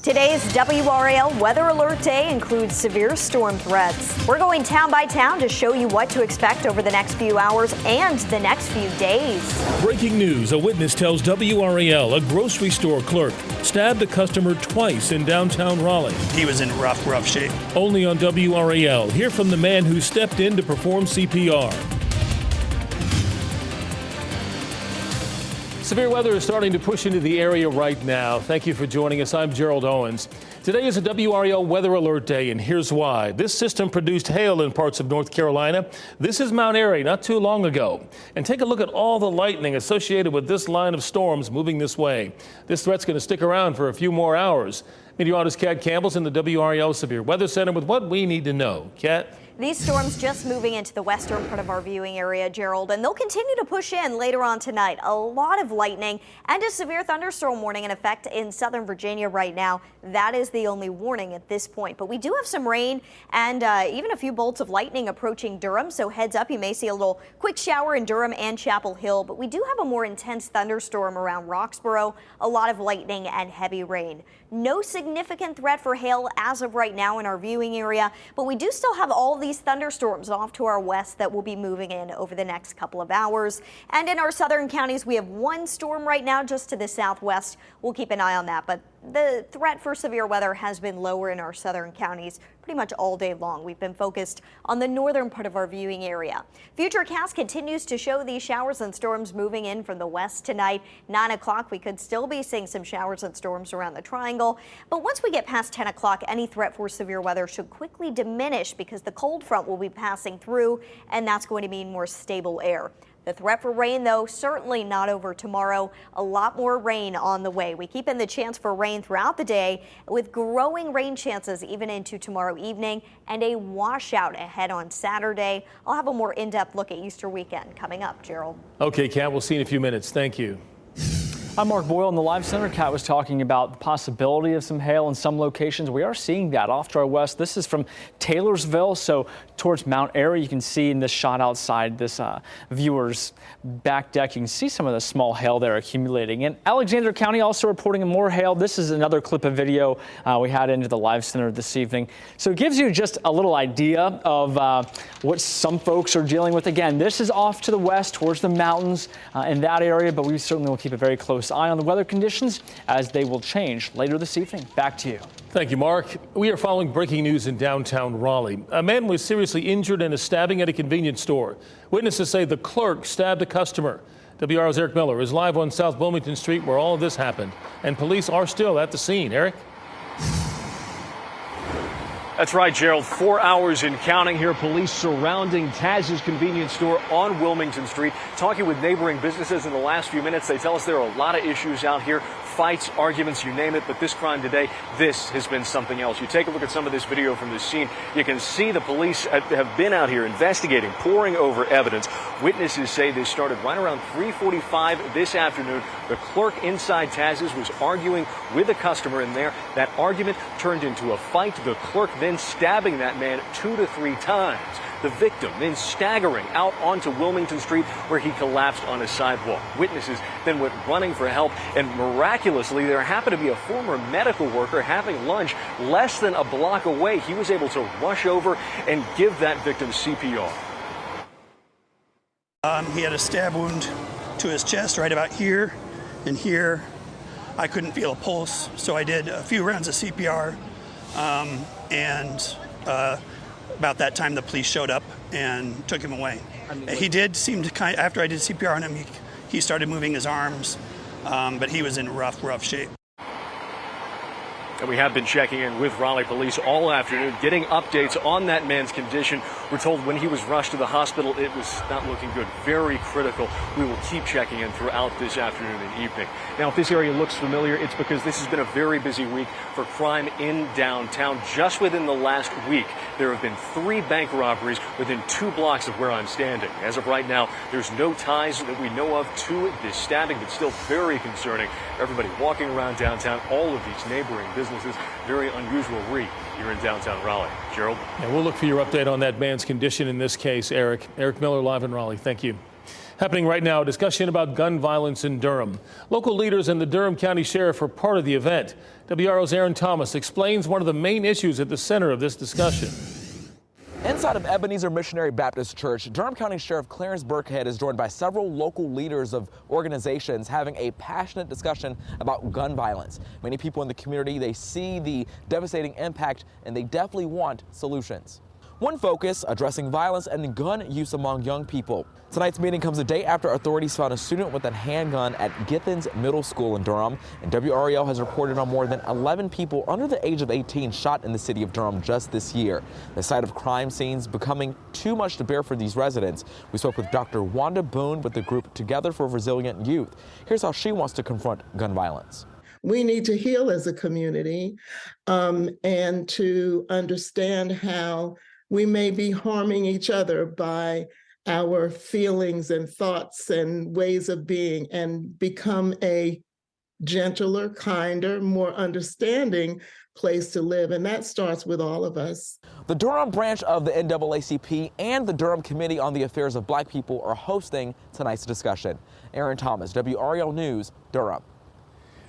Today's WRAL Weather Alert Day includes severe storm threats. We're going town by town to show you what to expect over the next few hours and the next few days. Breaking news. A witness tells WRAL a grocery store clerk stabbed a customer twice in downtown Raleigh. He was in rough shape. Only on WRAL. Hear from the man who stepped in to perform CPR. Severe weather is starting to push into the area right now. Thank you for joining us. I'm Gerald Owens. Today is a WRAL Weather Alert Day, and here's why. This system produced hail in parts of North Carolina. This is Mount Airy not too long ago. And take a look at all the lightning associated with this line of storms moving this way. This threat's going to stick around for a few more hours. Meteorologist Kat Campbell's in the WRAL Severe Weather Center with what we need to know. Kat? These storms just moving into the western part of our viewing area, Gerald, and they'll continue to push in later on tonight. A lot of lightning and a severe thunderstorm warning in effect in southern Virginia right now. That is the only warning at this point. But we do have some rain and even a few bolts of lightning approaching Durham. So heads up, you may see a little quick shower in Durham and Chapel Hill. But we do have a more intense thunderstorm around Roxborough, a lot of lightning and heavy rain. No significant threat for hail as of right now in our viewing area, but we do still have all of these thunderstorms off to our west that will be moving in over the next couple of hours. And in our southern counties, we have one storm right now just to the southwest. We'll keep an eye on that, but the threat for severe weather has been lower in our southern counties pretty much all day long. We've been focused on the northern part of our viewing area. Futurecast continues to show these showers and storms moving in from the west tonight. 9 o'clock, we could still be seeing some showers and storms around the triangle. But once we get past 10 o'clock, any threat for severe weather should quickly diminish because the cold front will be passing through, and that's going to mean more stable air. The threat for rain, though, certainly not over tomorrow. A lot more rain on the way. We keep in the chance for rain throughout the day with growing rain chances even into tomorrow evening and a washout ahead on Saturday. I'll have a more in-depth look at Easter weekend coming up, Gerald. Okay, Kat, we'll see you in a few minutes. Thank you. I'm Mark Boyle in the Live Center. Kat was talking about the possibility of some hail in some locations. We are seeing that off to our west. This is from Taylorsville, so towards Mount Airy. You can see in this shot outside this viewer's back deck, you can see some of the small hail there accumulating. In Alexander County also reporting more hail. This is another clip of video we had into the Live Center this evening. So it gives you just a little idea of what some folks are dealing with. Again, this is off to the west towards the mountains in that area, but we certainly will keep a very close eye on the weather conditions as they will change later this evening. Back to you. Thank you, Mark. We are following breaking news in downtown Raleigh. A man was seriously injured in a stabbing at a convenience store. Witnesses say the clerk stabbed a customer. WRAL's Eric Miller is live on South Wilmington Street where all of this happened, and police are still at the scene. Eric? That's right, Gerald. 4 hours and counting here. Police surrounding Taz's convenience store on Wilmington Street. Talking with neighboring businesses in the last few minutes, they tell us there are a lot of issues out here. Fights, arguments, you name it. But this crime today, this has been something else. You take a look at some of this video from the scene. You can see the police have been out here investigating, poring over evidence. Witnesses say this started right around 3:45 this afternoon. The clerk inside Taz's was arguing with a customer in there. That argument turned into a fight. The clerk then stabbing that man 2 to 3 times. The victim then staggering out onto Wilmington Street where he collapsed on a sidewalk. Witnesses then went running for help, and miraculously there happened to be a former medical worker having lunch less than a block away. He was able to rush over and give that victim CPR. He had a stab wound to his chest right about here and here. I couldn't feel a pulse, so I did a few rounds of CPR. About that time, the police showed up and took him away. He did seem to after I did CPR on him, he started moving his arms, but he was in rough shape. And we have been checking in with Raleigh police all afternoon, getting updates on that man's condition. We're told when he was rushed to the hospital, it was not looking good, very critical. We will keep checking in throughout this afternoon and evening. Now, if this area looks familiar, it's because this has been a very busy week for crime in downtown. Just within the last week, there have been 3 bank robberies within 2 blocks of where I'm standing. As of right now, there's no ties that we know of to this stabbing, but still very concerning. Everybody walking around downtown, all of these neighboring businesses, very unusual week here in downtown Raleigh. Gerald? And we'll look for your update on that man's condition in this case, Eric. Eric Miller live in Raleigh. Thank you. Happening right now, a discussion about gun violence in Durham. Local leaders and the Durham County Sheriff were part of the event. WRAL's Aaron Thomas explains one of the main issues at the center of this discussion. Inside of Ebenezer Missionary Baptist Church, Durham County Sheriff Clarence Burkhead is joined by several local leaders of organizations having a passionate discussion about gun violence. Many people in the community, they see the devastating impact and they definitely want solutions. One focus, addressing violence and gun use among young people. Tonight's meeting comes a day after authorities found a student with a handgun at Githens Middle School in Durham, and WRAL has reported on more than 11 people under the age of 18 shot in the city of Durham just this year. The sight of crime scenes becoming too much to bear for these residents. We spoke with Dr. Wanda Boone with the group Together for Resilient Youth. Here's how she wants to confront gun violence. We need to heal as a community and to understand how we may be harming each other by our feelings and thoughts and ways of being, and become a gentler, kinder, more understanding place to live. And that starts with all of us. The Durham branch of the NAACP and the Durham Committee on the Affairs of Black People are hosting tonight's discussion. Aaron Thomas, WRAL News, Durham.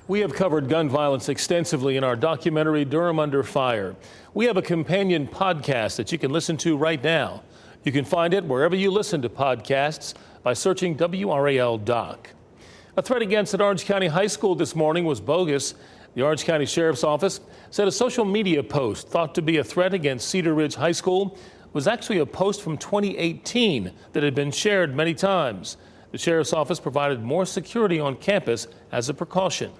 We have covered gun violence extensively in our documentary, Durham Under Fire. We have a companion podcast that you can listen to right now. You can find it wherever you listen to podcasts by searching WRAL Doc. A threat against an Orange County high school this morning was bogus. The Orange County Sheriff's Office said a social media post thought to be a threat against Cedar Ridge High School was actually a post from 2018 that had been shared many times. The Sheriff's Office provided more security on campus as a precaution.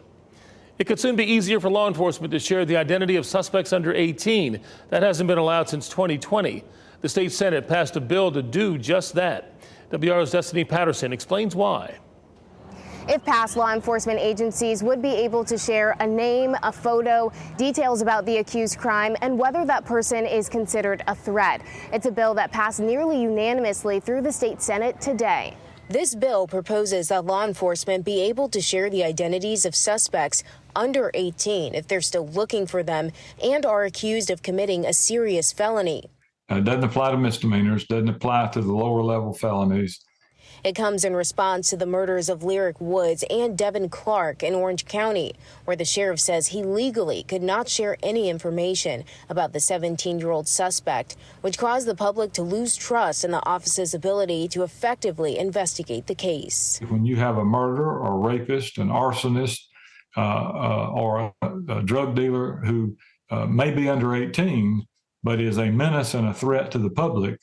It could soon be easier for law enforcement to share the identity of suspects under 18. That hasn't been allowed since 2020. The state Senate passed a bill to do just that. WR's Destiny Patterson explains why. If passed, law enforcement agencies would be able to share a name, a photo, details about the accused crime, and whether that person is considered a threat. It's a bill that passed nearly unanimously through the state Senate today. This bill proposes that law enforcement be able to share the identities of suspects under 18 if they're still looking for them and are accused of committing a serious felony. It doesn't apply to misdemeanors, doesn't apply to the lower level felonies. It comes in response to the murders of Lyric Woods and Devin Clark in Orange County, where the sheriff says he legally could not share any information about the 17-year-old suspect, which caused the public to lose trust in the office's ability to effectively investigate the case. When you have a murderer or a rapist, an arsonist, or a drug dealer who may be under 18, but is a menace and a threat to the public,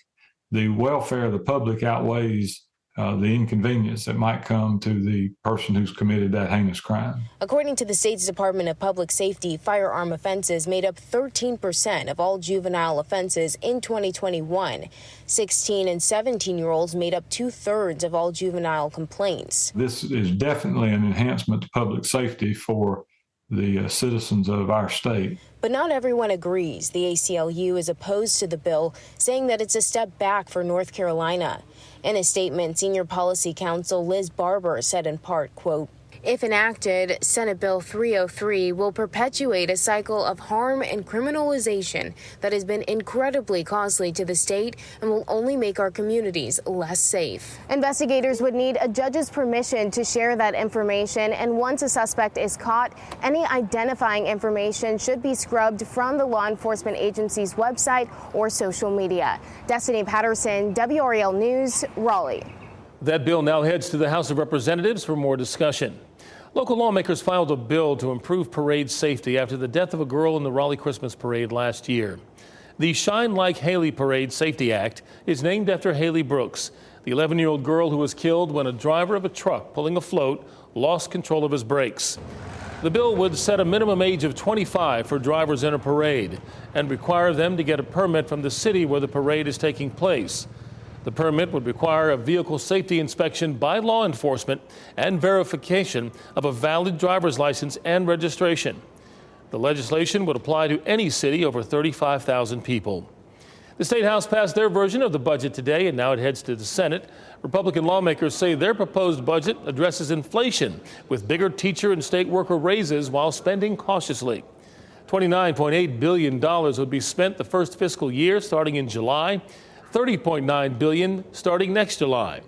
the welfare of the public outweighs the inconvenience that might come to the person who's committed that heinous crime. According to the state's Department of Public Safety, firearm offenses made up 13% of all juvenile offenses in 2021. 16 and 17-year-olds made up 2/3 of all juvenile complaints. This is definitely an enhancement to public safety for the citizens of our state. But not everyone agrees. The ACLU is opposed to the bill, saying that it's a step back for North Carolina. In a statement, Senior Policy Counsel Liz Barber said in part, quote, "If enacted, Senate Bill 303 will perpetuate a cycle of harm and criminalization that has been incredibly costly to the state and will only make our communities less safe." Investigators would need a judge's permission to share that information, and once a suspect is caught, any identifying information should be scrubbed from the law enforcement agency's website or social media. Destiny Patterson, WRAL News, Raleigh. That bill now heads to the House of Representatives for more discussion. Local lawmakers filed a bill to improve parade safety after the death of a girl in the Raleigh Christmas parade last year. The Shine Like Haley Parade Safety Act is named after Haley Brooks, the 11-year-old girl who was killed when a driver of a truck pulling a float lost control of his brakes. The bill would set a minimum age of 25 for drivers in a parade and require them to get a permit from the city where the parade is taking place. The permit would require a vehicle safety inspection by law enforcement and verification of a valid driver's license and registration. The legislation would apply to any city over 35,000 people. The State House passed their version of the budget today, and now it heads to the Senate. Republican lawmakers say their proposed budget addresses inflation with bigger teacher and state worker raises while spending cautiously. $29.8 billion would be spent the first fiscal year starting in July. $30.9 billion starting next July.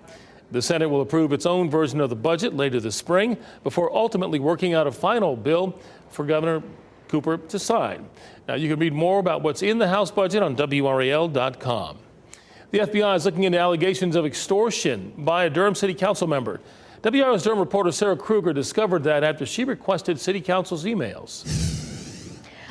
The Senate will approve its own version of the budget later this spring before ultimately working out a final bill for Governor Cooper to sign. Now, you can read more about what's in the House budget on WRAL.com. The FBI is looking into allegations of extortion by a Durham City Council member. WRAL's Durham reporter Sarah Kruger discovered that after she requested City Council's emails.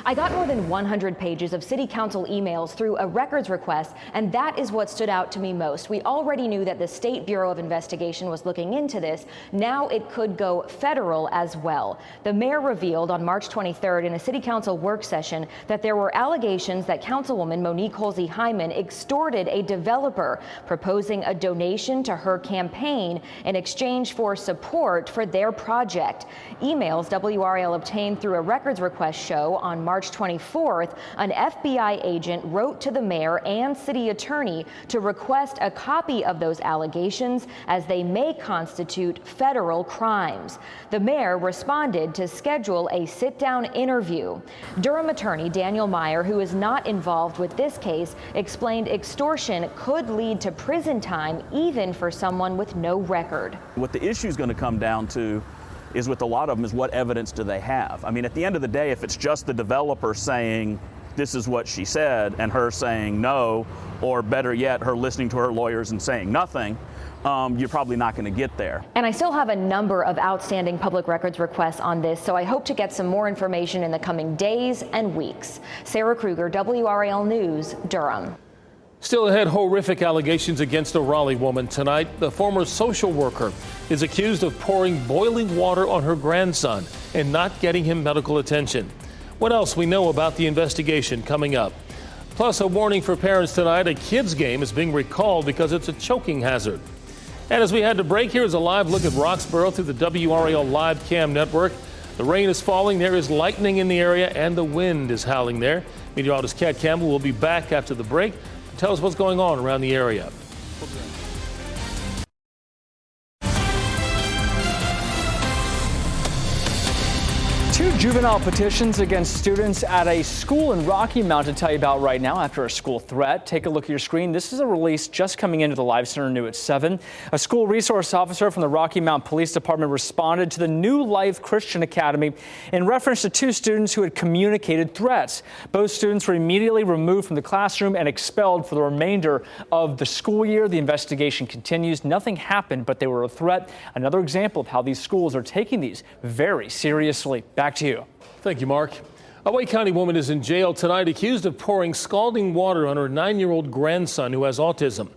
I got more than 100 pages of City Council emails through a records request, and that is what stood out to me most. We already knew that the State Bureau of Investigation was looking into this. Now it could go federal as well. The mayor revealed on March 23rd in a City Council work session that there were allegations that Councilwoman Monique Holsey-Hyman extorted a developer, proposing a donation to her campaign in exchange for support for their project. Emails WRAL obtained through a records request show on March 24th, an FBI agent wrote to the mayor and city attorney to request a copy of those allegations as they may constitute federal crimes. The mayor responded to schedule a sit-down interview. Durham attorney Daniel Meyer, who is not involved with this case, explained extortion could lead to prison time even for someone with no record. What the issue is going to come down to is with a lot of them is what evidence do they have? I mean, at the end of the day, if it's just the developer saying this is what she said and her saying no, or better yet, her listening to her lawyers and saying nothing, you're probably not going to get there. And I still have a number of outstanding public records requests on this, so I hope to get some more information in the coming days and weeks. Sarah Kruger, WRAL News, Durham. Still ahead, horrific allegations against a Raleigh woman tonight. The former social worker is accused of pouring boiling water on her grandson and not getting him medical attention. What else we know about the investigation coming up? Plus, a warning for parents tonight. A kids game is being recalled because it's a choking hazard. And as we had to break, here is a live look at Roxborough through the WRAL live cam network. The rain is falling, there is lightning in the area, and the wind is howling there. Meteorologist Kat Campbell will be back after the break. Tell us what's going on around the area. Two juvenile petitions against students at a school in Rocky Mount to tell you about right now after a school threat. Take a look at your screen. This is a release just coming into the Live Center new at 7. A school resource officer from the Rocky Mount Police Department responded to the New Life Christian Academy in reference to two students who had communicated threats. Both students were immediately removed from the classroom and expelled for the remainder of the school year. The investigation continues. Nothing happened, but they were a threat. Another example of how these schools are taking these very seriously. Back to you. Thank you, Mark. A Wake County woman is in jail tonight accused of pouring scalding water on her 9-year-old grandson who has autism.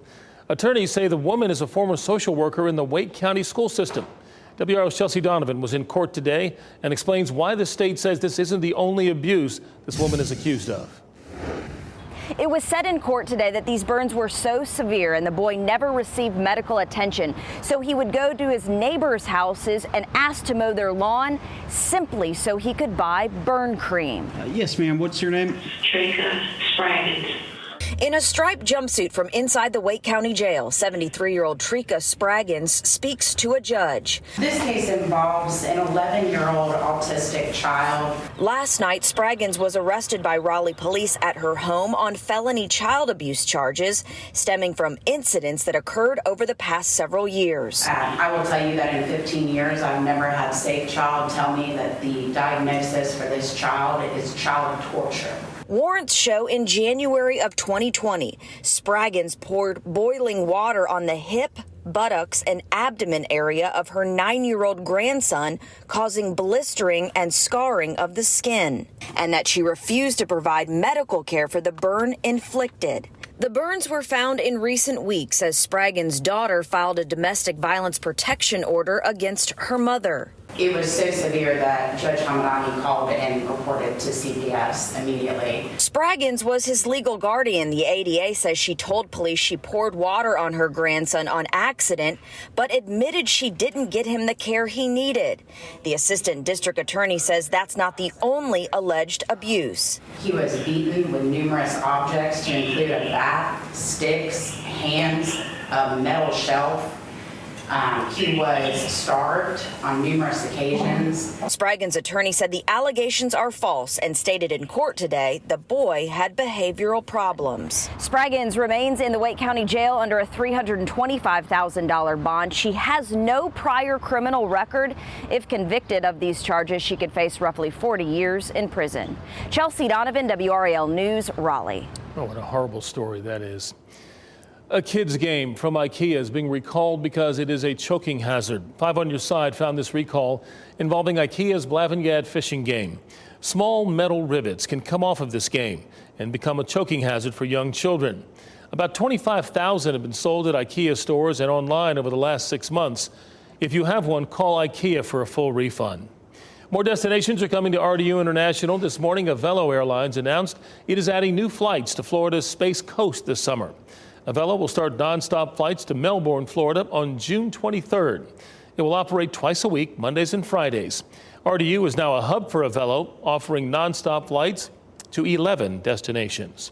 Attorneys say the woman is a former social worker in the Wake County school system. WRAL's Chelsea Donovan was in court today and explains why the state says this isn't the only abuse this woman is accused of. It was said in court today that these burns were so severe and the boy never received medical attention. So he would go to his neighbors' houses and ask to mow their lawn simply so he could buy burn cream. Yes, ma'am. What's your name? Teresa Spraggins. In a striped jumpsuit from inside the Wake County Jail, 73-year-old Teresa Spraggins speaks to a judge. This case involves an 11-year-old autistic child. Last night, Spraggins was arrested by Raleigh police at her home on felony child abuse charges stemming from incidents that occurred over the past several years. I will tell you that in 15 years, I've never had a safe child tell me that the diagnosis for this child is child torture. Warrants show in January of 2020, Spraggins poured boiling water on the hip, buttocks, and abdomen area of her 9-year-old grandson, causing blistering and scarring of the skin, and that she refused to provide medical care for the burn inflicted. The burns were found in recent weeks as Spraggins' daughter filed a domestic violence protection order against her mother. It was so severe that Judge Hamadani called and reported to CPS immediately. Spraggins was his legal guardian. The ADA says she told police she poured water on her grandson on accident, but admitted she didn't get him the care he needed. The assistant district attorney says that's not the only alleged abuse. He was beaten with numerous objects to include a bat, sticks, hands, a metal shelf. He was starved on numerous occasions. Spraggins' attorney said the allegations are false and stated in court today the boy had behavioral problems. Spraggins remains in the Wake County Jail under a $325,000 bond. She has no prior criminal record. If convicted of these charges, she could face roughly 40 years in prison. Chelsea Donovan, WRAL News, Raleigh. Oh, what a horrible story that is. A kids' game from IKEA is being recalled because it is a choking hazard. 5 on Your Side found this recall involving IKEA's Blavingad fishing game. Small metal rivets can come off of this game and become a choking hazard for young children. About 25,000 have been sold at IKEA stores and online over the last 6 months. If you have one, call IKEA for a full refund. More destinations are coming to RDU International. This morning, Avelo Airlines announced it is adding new flights to Florida's Space Coast this summer. Avelo will start nonstop flights to Melbourne, Florida on June 23rd. It will operate twice a week, Mondays and Fridays. RDU is now a hub for Avelo, offering nonstop flights to 11 destinations.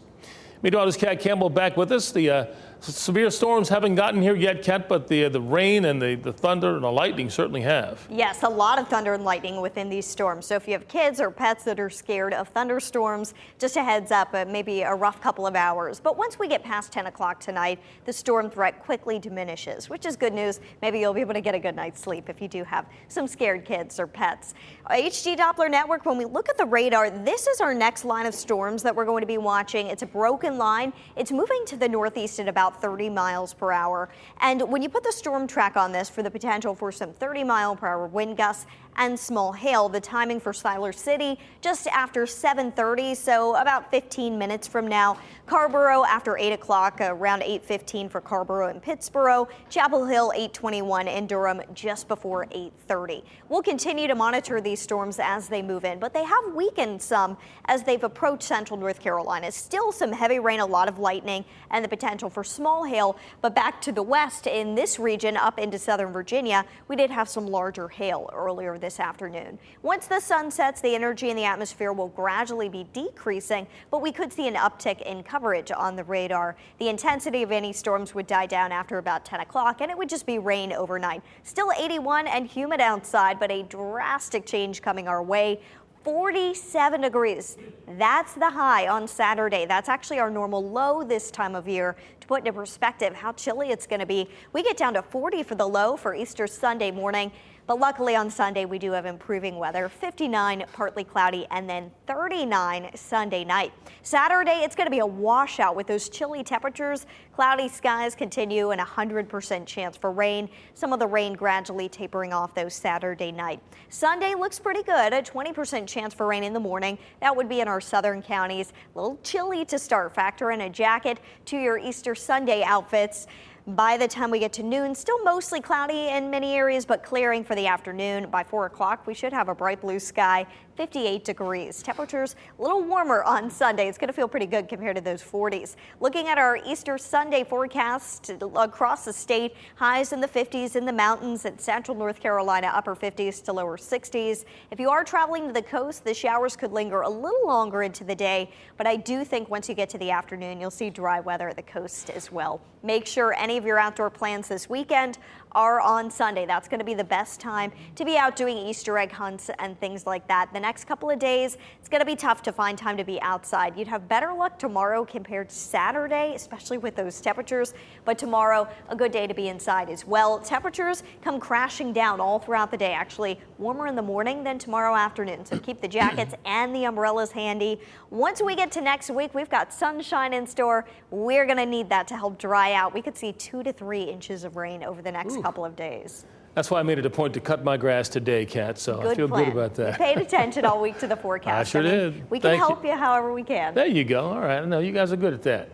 Meteorologist Kat Campbell back with us. The severe storms haven't gotten here yet, Kat, but the rain and the thunder and the lightning certainly have. Yes, a lot of thunder and lightning within these storms. So if you have kids or pets that are scared of thunderstorms, just a heads up, maybe a rough couple of hours. But once we get past 10 o'clock tonight, the storm threat quickly diminishes, which is good news. Maybe you'll be able to get a good night's sleep if you do have some scared kids or pets. HD Doppler Network, when we look at the radar, this is our next line of storms that we're going to be watching. It's a broken line. It's moving to the northeast at about 30 miles per hour. And when you put the storm track on this for the potential for some 30-mile-per-hour wind gusts and small hail, the timing for Siler City just after 7:30, so about 15 minutes from now. Carborough after 8 o'clock, around 8:15 for Carborough and Pittsboro. Chapel Hill 8:21 and Durham just before 8:30. We'll continue to monitor these storms as they move in, but they have weakened some as they've approached central North Carolina. Still some heavy rain, a lot of lightning, and the potential for small hail. But back to the west in this region up into southern Virginia, we did have some larger hail earlier this afternoon. Once the sun sets, the energy in the atmosphere will gradually be decreasing, but we could see an uptick in coverage on the radar. The intensity of any storms would die down after about 10 o'clock, and it would just be rain overnight. Still 81 and humid outside, but a drastic change coming our way. 47 degrees. That's the high on Saturday. That's actually our normal low this time of year. To put into perspective how chilly it's going to be, we get down to 40 for the low for Easter Sunday morning. But luckily on Sunday, we do have improving weather. 59, partly cloudy, and then 39 Sunday night. Saturday, it's going to be a washout with those chilly temperatures. Cloudy skies continue and 100% chance for rain. Some of the rain gradually tapering off those Saturday night. Sunday looks pretty good. A 20% chance for rain in the morning. That would be in our southern counties. A little chilly to start. Factor in a jacket to your Easter Sunday outfits. By the time we get to noon, still mostly cloudy in many areas, but clearing for the afternoon. By 4 o'clock, we should have a bright blue sky, 58 degrees. Temperatures a little warmer on Sunday. It's going to feel pretty good compared to those 40s. Looking at our Easter Sunday forecast across the state, highs in the 50s in the mountains and central North Carolina, upper 50s to lower 60s. If you are traveling to the coast, the showers could linger a little longer into the day, but I do think once you get to the afternoon, you'll see dry weather at the coast as well. Make sure any of your outdoor plans this weekend are on Sunday. That's going to be the best time to be out doing Easter egg hunts and things like that. The next couple of days, it's going to be tough to find time to be outside. You'd have better luck tomorrow compared to Saturday, especially with those temperatures. But tomorrow, a good day to be inside as well. Temperatures come crashing down all throughout the day, actually warmer in the morning than tomorrow afternoon. So keep the jackets and the umbrellas handy. Once we get to next week, we've got sunshine in store. We're going to need that to help dry out. We could see 2 to 3 inches of rain over the next couple of days. That's why I made it a point to cut my grass today, Kat, so I feel good about that. We paid attention all week to the forecast. I sure did. We can help you however we can. There you go. All right. I know you guys are good at that.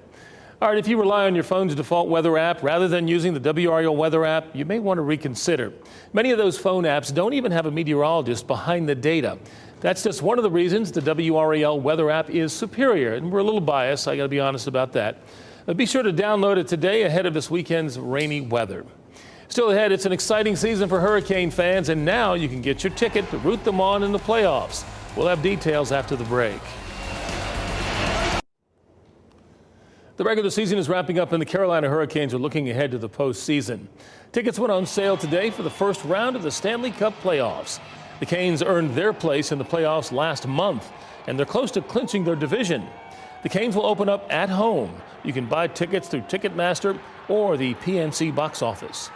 All right. If you rely on your phone's default weather app rather than using the WRAL weather app, you may want to reconsider. Many of those phone apps don't even have a meteorologist behind the data. That's just one of the reasons the WRAL weather app is superior. And we're a little biased. I got to be honest about that. But be sure to download it today ahead of this weekend's rainy weather. Still ahead, it's an exciting season for Hurricane fans, and now you can get your ticket to root them on in the playoffs. We'll have details after the break. The regular season is wrapping up and the Carolina Hurricanes are looking ahead to the postseason. Tickets went on sale today for the first round of the Stanley Cup playoffs. The Canes earned their place in the playoffs last month, and they're close to clinching their division. The Canes will open up at home. You can buy tickets through Ticketmaster or the PNC box office.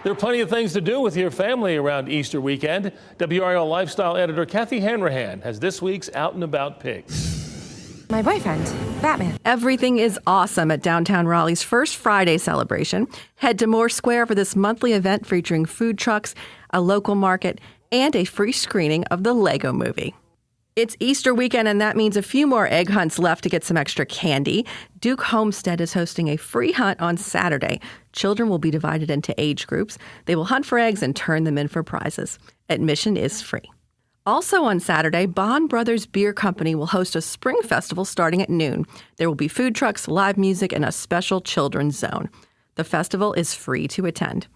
There are plenty of things to do with your family around Easter weekend. WRAL lifestyle editor Kathy Hanrahan has this week's Out and About picks. My boyfriend, Batman. Everything is awesome at downtown Raleigh's First Friday celebration. Head to Moore Square for this monthly event featuring food trucks, a local market, and a free screening of the Lego Movie. It's Easter weekend, and that means a few more egg hunts left to get some extra candy. Duke Homestead is hosting a free hunt on Saturday. Children will be divided into age groups. They will hunt for eggs and turn them in for prizes. Admission is free. Also on Saturday, Bond Brothers Beer Company will host a spring festival starting at noon. There will be food trucks, live music, and a special children's zone. The festival is free to attend.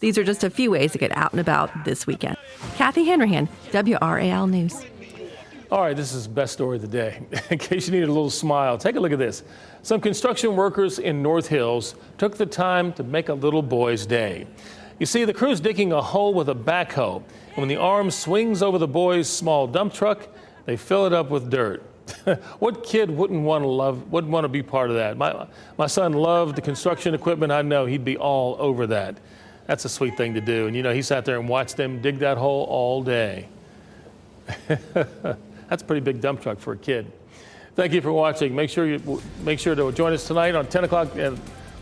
These are just a few ways to get out and about this weekend. Kathy Hanrahan, WRAL News. All right, this is the best story of the day. In case you need a little smile, take a look at this. Some construction workers in North Hills took the time to make a little boy's day. You see, the crew's digging a hole with a backhoe. And when the arm swings over the boy's small dump truck, they fill it up with dirt. What kid wouldn't want to be part of that? My son loved the construction equipment. I know he'd be all over that. That's a sweet thing to do. And, you know, he sat there and watched them dig that hole all day. That's a pretty big dump truck for a kid. Thank you for watching. Make sure to join us tonight on 10 o'clock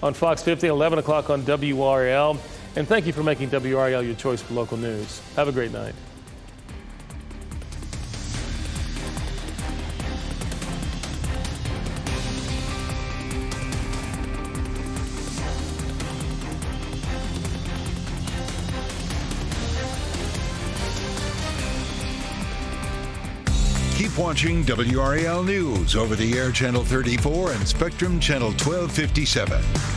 on Fox 50, 11 o'clock on WRAL. And thank you for making WRAL your choice for local news. Have a great night. Keep watching WRAL News over the air Channel 34 and Spectrum Channel 1257.